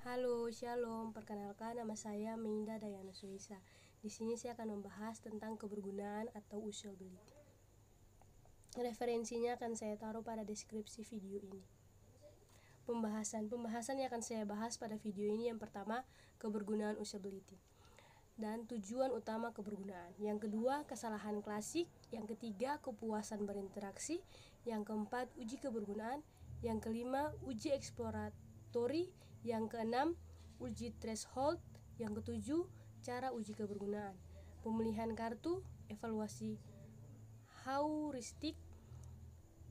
Halo, shalom. Perkenalkan, nama saya Minda Dayana Suisa. Di sini saya akan membahas tentang kebergunaan atau usability. Referensinya akan saya taruh pada deskripsi video ini. Pembahasan yang akan saya bahas pada video ini, yang pertama, kebergunaan usability dan tujuan utama kebergunaan. Yang kedua, kesalahan klasik. Yang ketiga, kepuasan berinteraksi. Yang keempat, uji kebergunaan. Yang kelima, uji eksploratori. Yang keenam, uji threshold. Yang ketujuh, cara uji kebergunaan. Pemilihan kartu, evaluasi heuristik,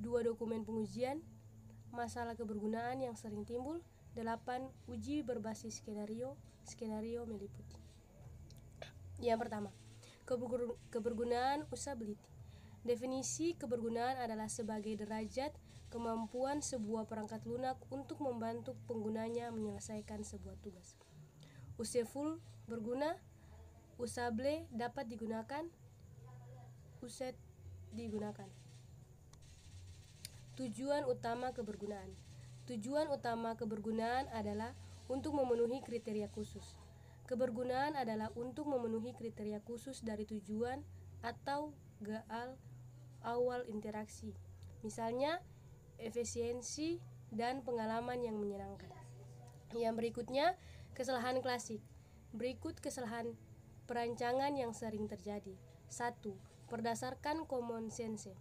2 dokumen pengujian, masalah kebergunaan yang sering timbul, 8 uji berbasis skenario meliputi. Yang pertama, kebergunaan usability. Definisi kebergunaan adalah sebagai derajat kemampuan sebuah perangkat lunak untuk membantu penggunanya menyelesaikan sebuah tugas. Useful, berguna. Usable, dapat digunakan. Uset, digunakan. Tujuan utama kebergunaan. Tujuan utama kebergunaan adalah untuk memenuhi kriteria khusus. Kebergunaan adalah untuk memenuhi kriteria khusus dari tujuan atau goal awal interaksi. Misalnya, efisiensi dan pengalaman yang menyenangkan. Yang berikutnya, kesalahan klasik. Berikut kesalahan perancangan yang sering terjadi. 1. Berdasarkan common sense.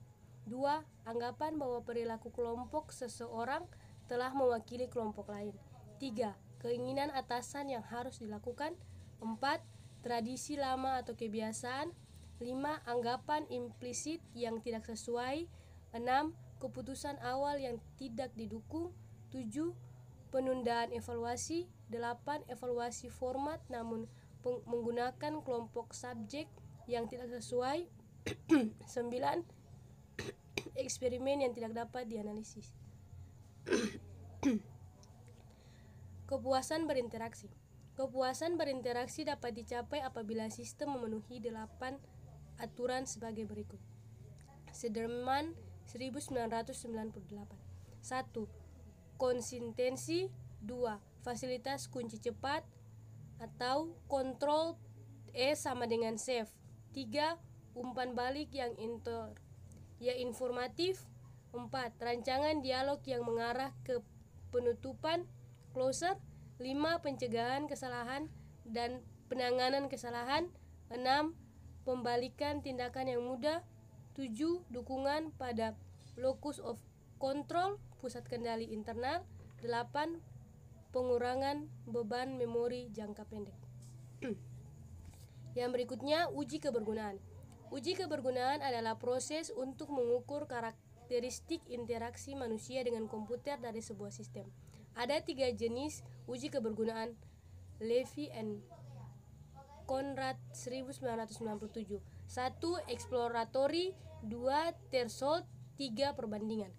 2. Anggapan bahwa perilaku kelompok seseorang telah mewakili kelompok lain. 3. Keinginan atasan yang harus dilakukan. 4. Tradisi lama atau kebiasaan. 5. Anggapan implisit yang tidak sesuai. 6. Keputusan awal yang tidak didukung. 7. Penundaan evaluasi. 8. Evaluasi format namun menggunakan kelompok subjek yang tidak sesuai. 9. Eksperimen yang tidak dapat dianalisis. Kepuasan berinteraksi. Kepuasan berinteraksi dapat dicapai apabila sistem memenuhi 8 aturan sebagai berikut. Sederman 1998. 1. Konsistensi. 2. Fasilitas kunci cepat atau kontrol sama dengan safe. 3. Umpan balik yang informatif. 4. Rancangan dialog yang mengarah ke penutupan, closure. 5. Pencegahan kesalahan dan penanganan kesalahan. 6. Pembalikan tindakan yang mudah. 7. Dukungan pada locus of control, pusat kendali internal. 8. Pengurangan beban memori jangka pendek. Yang berikutnya, uji kebergunaan. Uji kebergunaan adalah proses untuk mengukur karakteristik interaksi manusia dengan komputer dari sebuah sistem. Ada 3 jenis uji kebergunaan. Levy and Conrad 1997. 1. Eksploratory. 2. Threshold. 3. Perbandingan.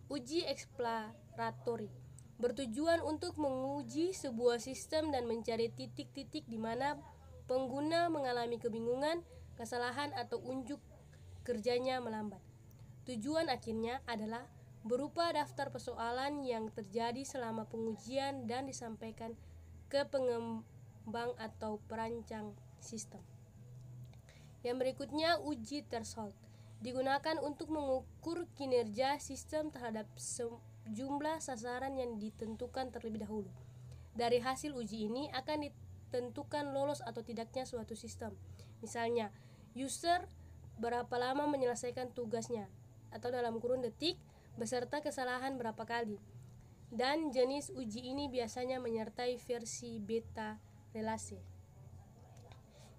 Uji eksploratory bertujuan untuk menguji sebuah sistem dan mencari titik-titik di mana pengguna mengalami kebingungan, kesalahan, atau unjuk kerjanya melambat. Tujuan akhirnya adalah berupa daftar persoalan yang terjadi selama pengujian dan disampaikan ke pengembang atau perancang sistem. Yang berikutnya, uji threshold digunakan untuk mengukur kinerja sistem terhadap jumlah sasaran yang ditentukan terlebih dahulu. Dari hasil uji ini akan ditentukan lolos atau tidaknya suatu sistem. Misalnya, user berapa lama menyelesaikan tugasnya, atau dalam kurun detik, beserta kesalahan berapa kali. Dan jenis uji ini biasanya menyertai versi beta relasi.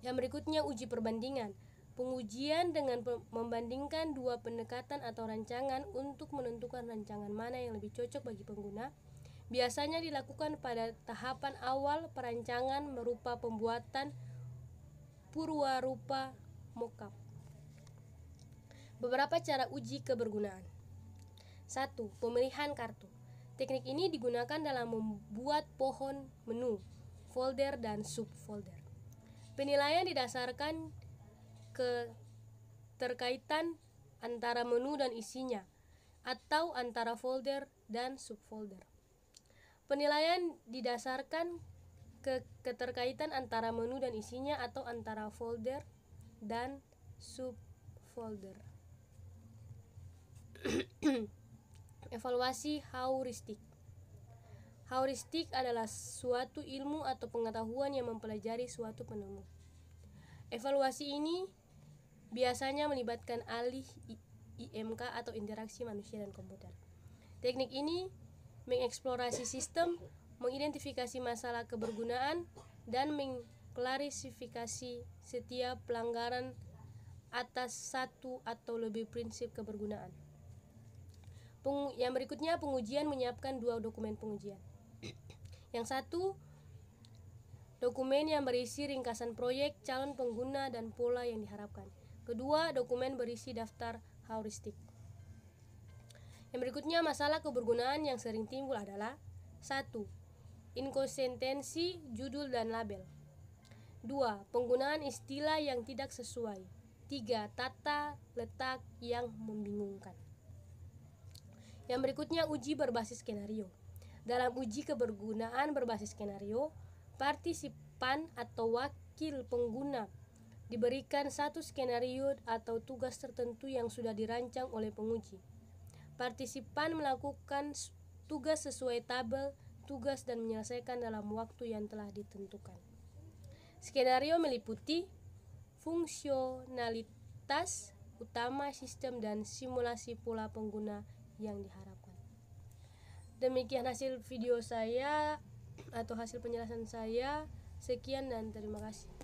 Yang berikutnya, uji perbandingan. Pengujian dengan membandingkan 2 pendekatan atau rancangan untuk menentukan rancangan mana yang lebih cocok bagi pengguna. Biasanya dilakukan pada tahapan awal perancangan berupa pembuatan purwarupa mockup. Beberapa cara uji kebergunaan. 1. Pemilihan kartu. Teknik ini digunakan dalam membuat pohon menu, folder, dan subfolder. Penilaian didasarkan keterkaitan antara menu dan isinya, atau antara folder dan subfolder. Penilaian didasarkan keterkaitan antara menu dan isinya atau antara folder dan subfolder. Evaluasi heuristik. Heuristik adalah suatu ilmu atau pengetahuan yang mempelajari suatu penemu. Evaluasi ini biasanya melibatkan ahli IMK atau interaksi manusia dan komputer. Teknik ini mengeksplorasi sistem, mengidentifikasi masalah kebergunaan, dan mengklarifikasi setiap pelanggaran atas satu atau lebih prinsip kebergunaan. Yang berikutnya, pengujian menyiapkan 2 dokumen pengujian. Yang satu, dokumen yang berisi ringkasan proyek, calon pengguna, dan pola yang diharapkan. Kedua, dokumen berisi daftar heuristik. Yang berikutnya, masalah kebergunaan yang sering timbul adalah 1. Inkonsistensi judul dan label. 2. Penggunaan istilah yang tidak sesuai. 3. Tata letak yang membingungkan. Yang berikutnya, uji berbasis skenario. Dalam uji kebergunaan berbasis skenario, partisipan atau wakil pengguna diberikan satu skenario atau tugas tertentu yang sudah dirancang oleh penguji. Partisipan melakukan tugas sesuai tabel tugas dan menyelesaikan dalam waktu yang telah ditentukan. Skenario meliputi fungsionalitas utama sistem dan simulasi pola pengguna yang diharapkan. Demikian hasil video saya atau hasil penjelasan saya. Sekian dan terima kasih.